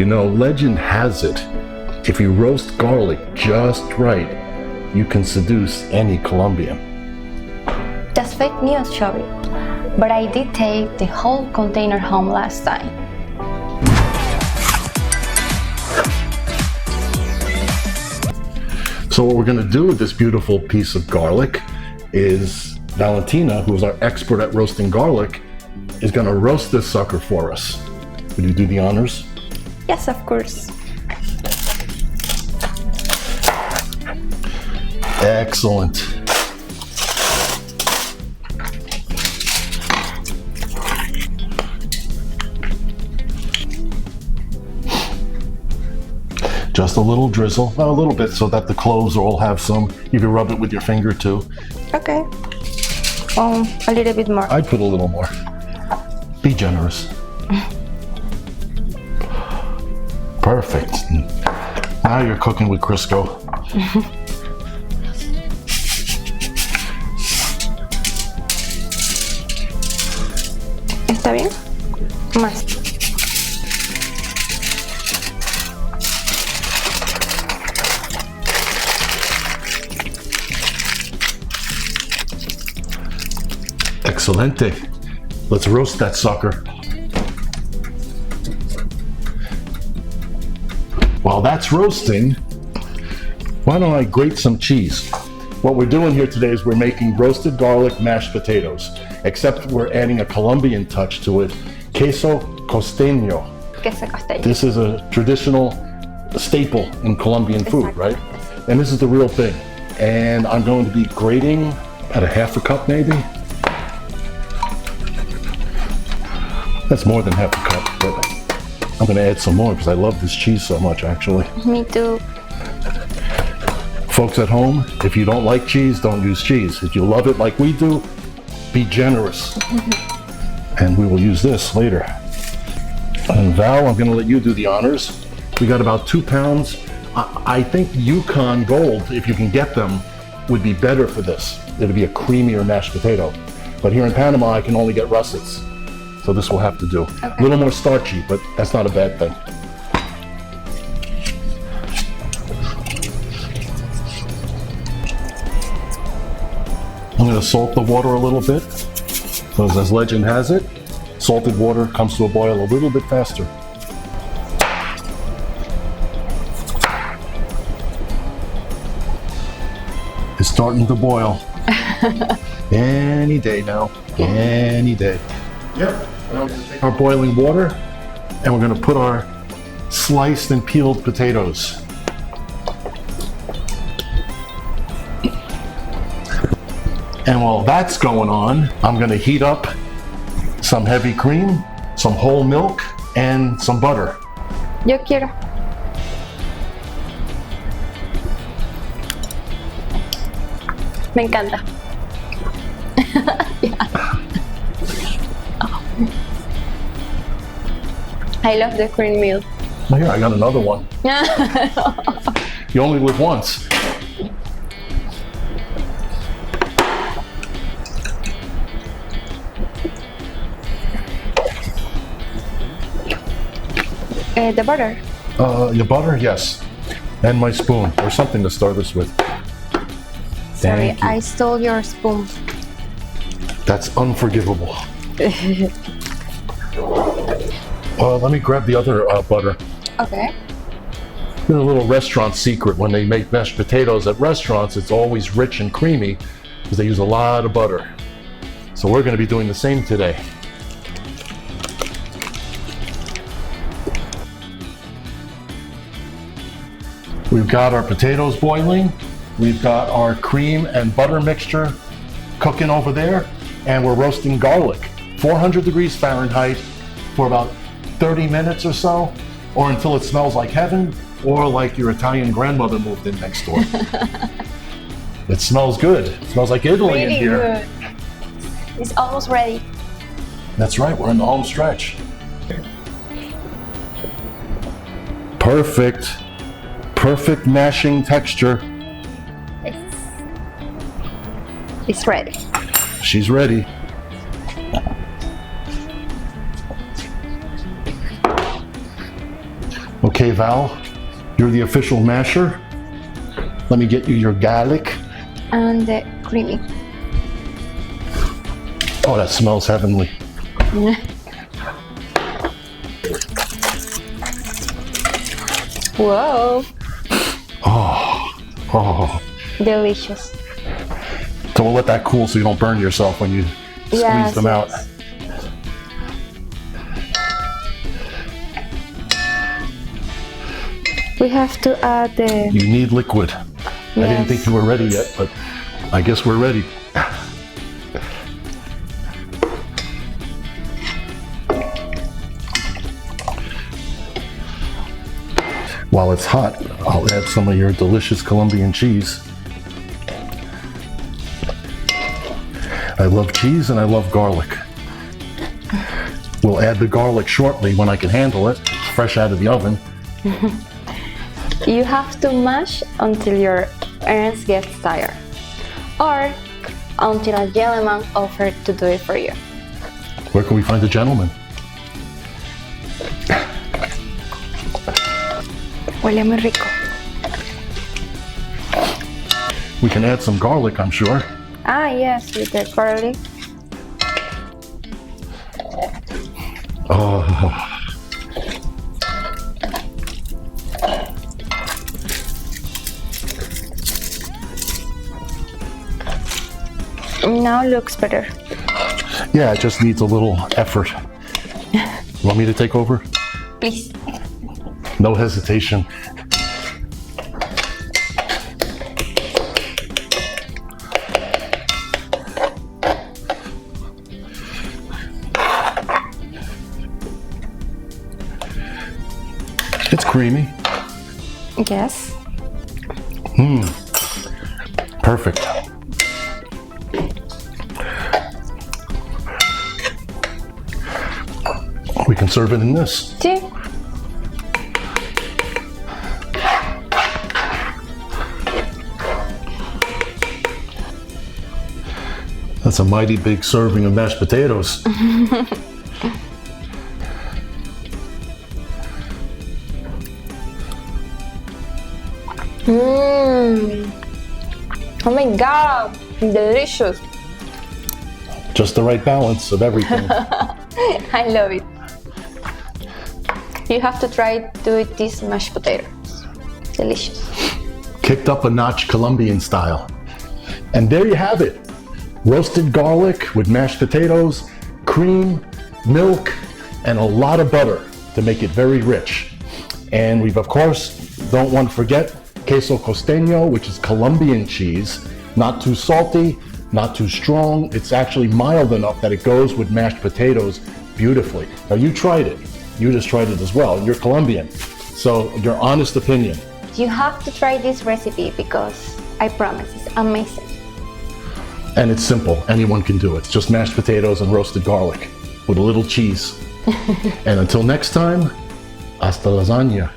You know, legend has it, if you roast garlic just right, you can seduce any Colombian. That's fake news, Shelby. But I did take the whole container home last time. So what we're gonna do with this beautiful piece of garlic is Valentina, who is our expert at roasting garlic, is gonna roast this sucker for us. Would you do the honors? Yes, of course. Excellent. Just a little drizzle, a little bit so that the cloves all have some. You can rub it with your finger too. Okay. A little bit more. I'd put a little more. Be generous. Perfect. Now you're cooking with Crisco. ¿Está bien? Más. Excelente. Let's roast that sucker. While that's roasting, why don't I grate some cheese? What we're doing here today is we're making roasted garlic mashed potatoes, except we're adding a Colombian touch to it, queso costeño. Queso costeño. This is a traditional staple in Colombian food, right? And this is the real thing. And I'm going to be grating at a half a cup maybe. That's more than half a cup, but I'm gonna add some more because I love this cheese so much, actually. Me too. Folks at home, if you don't like cheese, don't use cheese. If you love it like we do, be generous. And we will use this later. And Val, I'm gonna let you do the honors. We got about 2 pounds. I think Yukon Gold, if you can get them, would be better for this. It'd be a creamier mashed potato. But here in Panama, I can only get russets. So this will have to do. Okay. A little more starchy, but that's not a bad thing. I'm gonna salt the water a little bit, because as legend has it, salted water comes to a boil a little bit faster. It's starting to boil. Any day now, any day. Yep. We're gonna take our boiling water and we're gonna put our sliced and peeled potatoes. And while that's going on, I'm gonna heat up some heavy cream, some whole milk, and some butter. Yo quiero. Me encanta. Yeah. I love the cream milk. Oh, here, I got another one. You only live once. The butter. Your butter? Yes. And my spoon, or something to start this with. Sorry, Thank you. I stole your spoon. That's unforgivable. Let me grab the other butter. Okay. There's a little restaurant secret. When they make mashed potatoes at restaurants, it's always rich and creamy because they use a lot of butter. So we're going to be doing the same today. We've got our potatoes boiling. We've got our cream and butter mixture cooking over there. And we're roasting garlic, 400 degrees Fahrenheit for about 30 minutes or so, or until it smells like heaven, or like your Italian grandmother moved in next door. It smells good. It smells like Italy in here. Good. It's almost ready. That's right, we're in the home stretch. Perfect. Perfect mashing texture. It's ready. She's ready. Okay, Val, you're the official masher. Let me get you your garlic. And the creamy. Oh, that smells heavenly. Whoa, Oh. delicious. So we'll let that cool so you don't burn yourself when you squeeze Yes, them out. yes. We have to add the... You need liquid. I didn't Yes. think you were ready yet, but I guess we're ready. While it's hot, I'll add some of your delicious Colombian cheese. I love cheese and I love garlic. We'll add the garlic shortly when I can handle it, fresh out of the oven. You have to mash until your hands get tired, or until a gentleman offers to do it for you. Where can we find a gentleman? Huele muy rico. We can add some garlic, I'm sure. Ah, yes, with the garlic. Oh, Now looks better. yeah, it just needs a little effort. Want me to take over? Please. No hesitation. It's creamy. Yes. Perfect. We can serve it in this. Sí. That's a mighty big serving of mashed potatoes. Oh my God, delicious. Just the right balance of everything. I love it. You have to try to eat these mashed potatoes. Delicious. Kicked up a notch Colombian style. And there you have it. Roasted garlic with mashed potatoes, cream, milk, and a lot of butter to make it very rich. And we've, of course, don't want to forget queso costeño, which is Colombian cheese. Not too salty, not too strong. It's actually mild enough that it goes with mashed potatoes beautifully. Now you tried it. You just tried it as well. You're Colombian. So your honest opinion. You have to try this recipe because I promise it's amazing. And it's simple. Anyone can do it. It's just mashed potatoes and roasted garlic with a little cheese. And until next time, hasta lasagna.